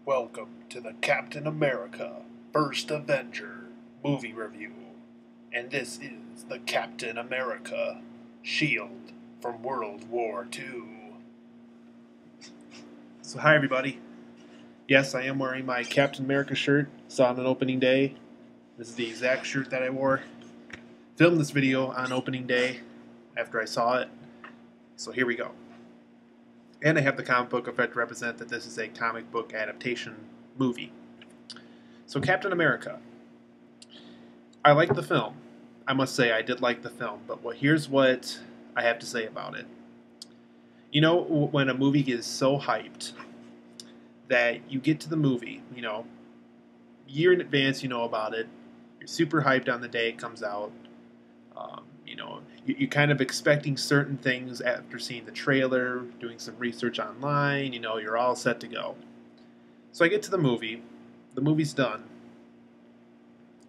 Welcome to the Captain America First Avenger movie review. And this is the Captain America shield from World War II. So, hi everybody. Yes, I am wearing my Captain America shirt. Saw it on opening day. This is the exact shirt that I wore. Filmed this video on opening day after I saw it. So, here we go. And I have the comic book effect to represent that this is a comic book adaptation movie. So, Captain America. I like the film. I must say I did like the film, but here's what I have to say about it. You know, when a movie is so hyped that you get to the movie, year in advance you know about it, you're super hyped on the day it comes out, you're kind of expecting certain things after seeing the trailer, doing some research online, you're all set to go. So I get to the movie's done,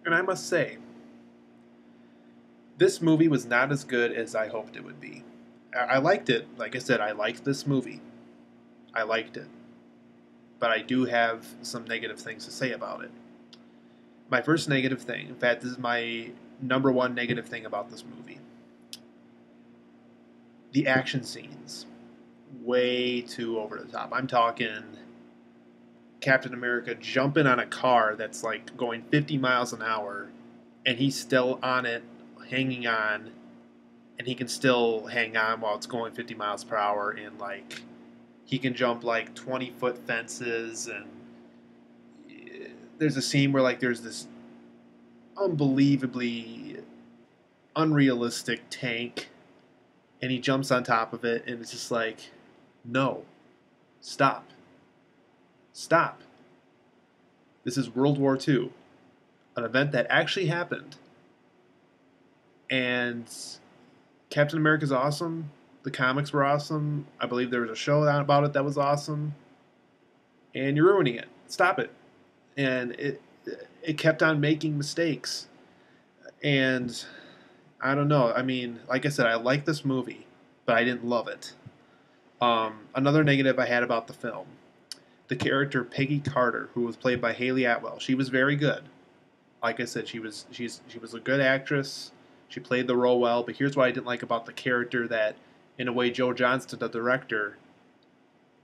and I must say, this movie was not as good as I hoped it would be. I liked it. Like I said, I liked this movie. I liked it. But I do have some negative things to say about it. My first negative thing, in fact, this is my number one negative thing about this movie. The action scenes. Way too over the top. I'm talking Captain America jumping on a car that's like going 50 miles an hour, and he's still on it, hanging on, and he can still hang on while it's going 50 miles per hour, and like he can jump like 20-foot fences, and there's a scene where like there's this unbelievably unrealistic tank, and he jumps on top of it, and it's just like, no, stop. This is World War II, an event that actually happened, and Captain America's awesome. The comics were awesome. I believe there was a show about it that was awesome, and you're ruining it. Stop it. And it kept on making mistakes, and I don't know. I mean, like I said, I like this movie, but I didn't love it. Another negative I had about the film, the character Peggy Carter, who was played by Haley Atwell. She was very good. Like I said, she was a good actress. She played the role well. But here's what I didn't like about the character that, in a way, Joe Johnston, the director,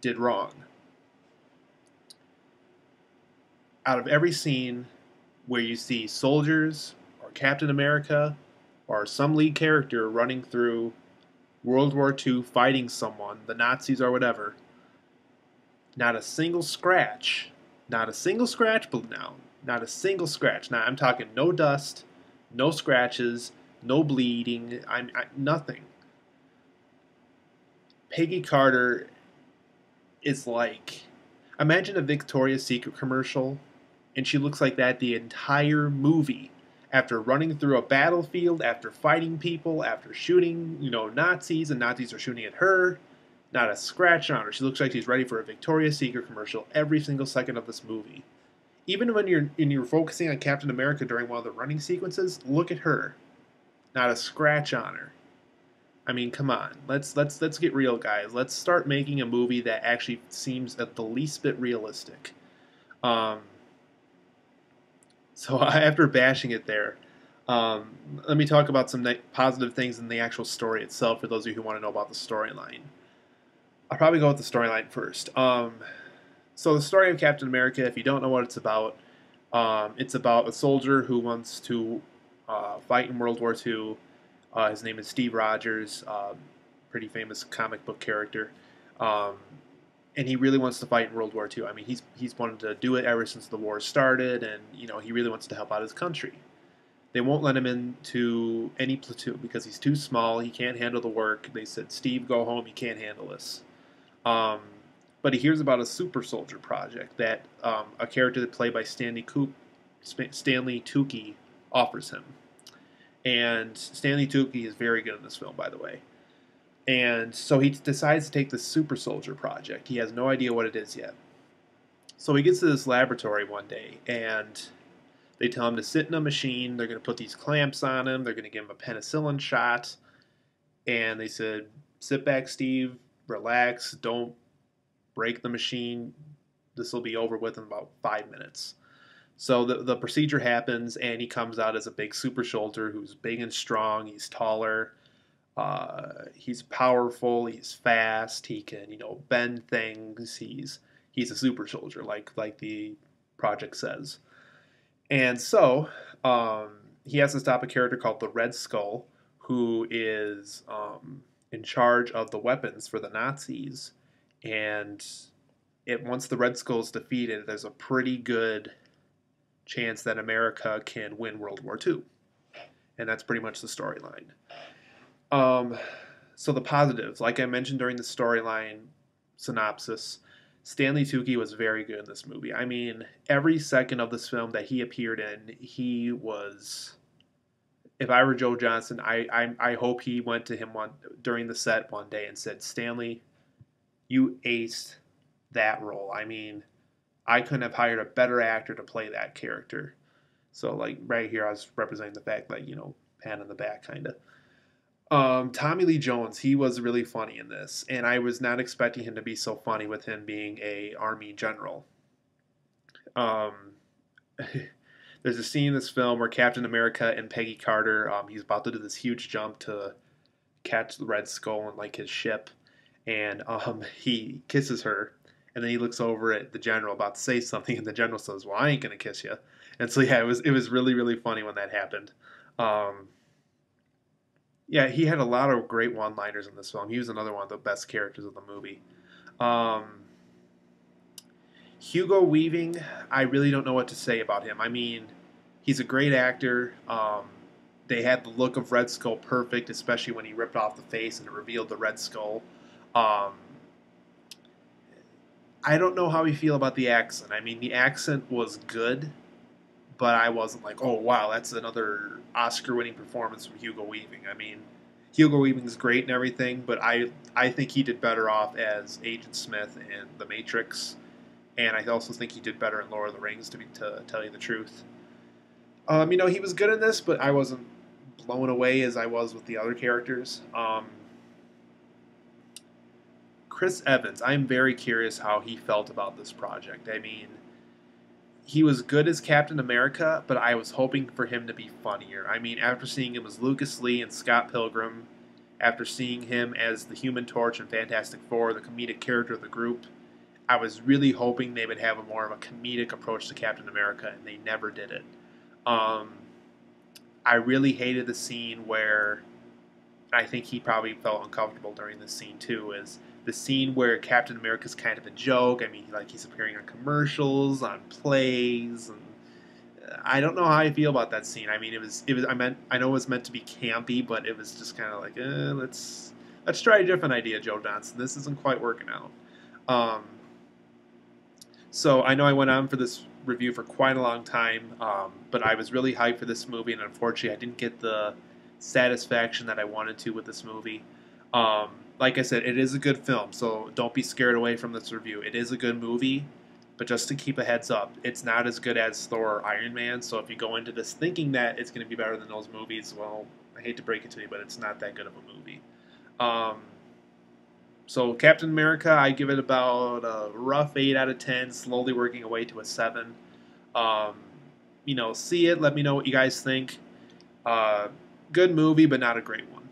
did wrong. Out of every scene where you see soldiers or Captain America or some lead character running through World War II fighting someone, the Nazis or whatever, not a single scratch, not a single scratch, now, I'm talking no dust, no scratches, no bleeding, nothing. Peggy Carter is like, imagine a Victoria's Secret commercial, and she looks like that the entire movie. After running through a battlefield, after fighting people, after shooting, Nazis, and Nazis are shooting at her, not a scratch on her. She looks like she's ready for a Victoria's Secret commercial every single second of this movie. Even when you're focusing on Captain America during one of the running sequences, look at her. Not a scratch on her. I mean, come on. Let's get real, guys. Let's start making a movie that actually seems at the least bit realistic. So after bashing it there, let me talk about some positive things in the actual story itself for those of you who want to know about the storyline. I'll probably go with the storyline first. So the story of Captain America, if you don't know what it's about a soldier who wants to fight in World War II. His name is Steve Rogers, pretty famous comic book character. And he really wants to fight in World War II. I mean, he's wanted to do it ever since the war started, and he really wants to help out his country. They won't let him into any platoon because he's too small. He can't handle the work. They said, "Steve, go home. You can't handle this." But he hears about a super soldier project that a character played by Stanley Tucci offers him. And Stanley Tucci is very good in this film, by the way. And so he decides to take the super soldier project. He has no idea what it is yet. So he gets to this laboratory one day, and they tell him to sit in a machine. They're going to put these clamps on him. They're going to give him a penicillin shot. And they said, "Sit back, Steve. Relax. Don't break the machine. this will be over with in about 5 minutes. So the procedure happens, and he comes out as a big super soldier who's big and strong. He's taller. He's powerful. He's fast. He can bend things. He's a super soldier, like the project says. And so he has to stop a character called the Red Skull, who is in charge of the weapons for the Nazis. And once the Red Skull is defeated, there's a pretty good chance that America can win World War II. And that's pretty much the storyline. So the positives, like I mentioned during the storyline synopsis, Stanley Tucci was very good in this movie. I mean, every second of this film that he appeared in, he was. If I were Joe Johnston, I hope he went to him during the set one day and said, "Stanley, you aced that role. I mean, I couldn't have hired a better actor to play that character." So, like, right here, I was representing the fact that, pat on the back, kind of. Tommy Lee Jones, he was really funny in this, and I was not expecting him to be so funny with him being a Army general. There's a scene in this film where Captain America and Peggy Carter, he's about to do this huge jump to catch the Red Skull in like his ship, and he kisses her, and then he looks over at the general about to say something, and the general says, "Well, I ain't gonna kiss you." And so yeah, it was really really funny when that happened. Yeah, he had a lot of great one-liners in this film. He was another one of the best characters of the movie. Hugo Weaving, I really don't know what to say about him. I mean, he's a great actor. They had the look of Red Skull perfect, especially when he ripped off the face and it revealed the Red Skull. I don't know how we feel about the accent. I mean, the accent was good, but I wasn't like, oh, wow, that's another Oscar-winning performance from Hugo Weaving. I mean, Hugo Weaving's great and everything, but I think he did better off as Agent Smith in The Matrix, and I also think he did better in Lord of the Rings, to tell you the truth. He was good in this, but I wasn't blown away as I was with the other characters. Chris Evans, I'm very curious how he felt about this project. I mean, he was good as Captain America, but I was hoping for him to be funnier. I mean, after seeing him as Lucas Lee and Scott Pilgrim, after seeing him as the Human Torch and Fantastic Four, the comedic character of the group, I was really hoping they would have a more of a comedic approach to Captain America, and they never did it. I really hated the scene where, I think he probably felt uncomfortable during this scene too, is the scene where Captain America's kind of a joke. I mean, like, he's appearing on commercials, on plays, and I don't know how I feel about that scene. I mean, I know it was meant to be campy, but it was just kind of like, let's try a different idea, Joe Johnston. This isn't quite working out. So I know I went on for this review for quite a long time, but I was really hyped for this movie, and unfortunately I didn't get the satisfaction that I wanted to with this movie. Like I said, it is a good film, so don't be scared away from this review. It is a good movie, but just to keep a heads up, it's not as good as Thor or Iron Man, so if you go into this thinking that it's going to be better than those movies, well, I hate to break it to you, but it's not that good of a movie. So Captain America, I give it about a rough 8 out of 10, slowly working away to a 7. See it, let me know what you guys think. Good movie, but not a great one.